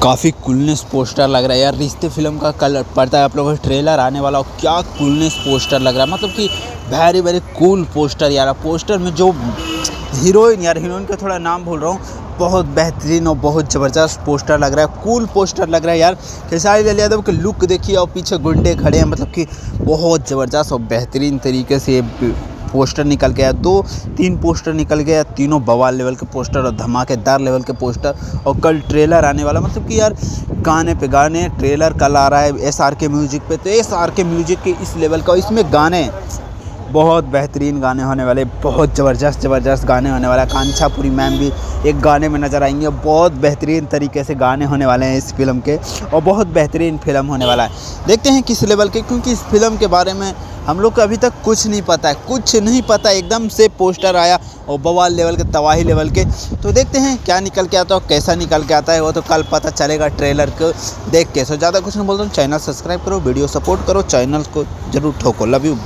काफ़ी coolness poster लग रहा है यार। रिश्ते फिल्म का कल पड़ता है आप लोगों को ट्रेलर आने वाला हो, क्या कूलनेस पोस्टर लग रहा है। मतलब कि वेरी वेरी कूल पोस्टर यार। पोस्टर में जो हीरोइन यार, हीरोइन का थोड़ा नाम भूल रहा हूँ, बहुत बेहतरीन और बहुत ज़बरदस्त पोस्टर लग रहा है, कूल पोस्टर लग रहा है यार। खेसारी लाल यादव के लुक देखिए और पीछे गुंडे खड़े हैं, मतलब कि बहुत ज़बरदस्त और बेहतरीन तरीके से ये पोस्टर निकल गया। 2-3 पोस्टर निकल गया, तीनों बवाल लेवल के पोस्टर और धमाकेदार लेवल के पोस्टर। और कल ट्रेलर आने वाला, मतलब कि यार गाने पे गाने। ट्रेलर कल आ रहा है SRK म्यूजिक पे, तो SRK म्यूजिक के इस लेवल का, इसमें गाने बहुत बेहतरीन गाने होने वाले, बहुत ज़बरदस्त गाने होने वाला है। कांछापुरी मैम भी एक गाने में नज़र आएंगे। बहुत बेहतरीन तरीके से गाने होने वाले हैं इस फिल्म के, और बहुत बेहतरीन फिल्म होने वाला है। देखते हैं किस लेवल के, क्योंकि इस फिल्म के बारे में हम लोग को अभी तक कुछ नहीं पता है, कुछ नहीं पता। एकदम से पोस्टर आया और बवाल लेवल के, तबाही लेवल के। तो देखते हैं क्या निकल के आता है और कैसा निकल के आता है, वो तो कल पता चलेगा ट्रेलर को देख के। सो ज़्यादा कुछ नहीं बोलता हूँ, चैनल सब्सक्राइब करो, वीडियो सपोर्ट करो, चैनल को जरूर ठोको। Love you.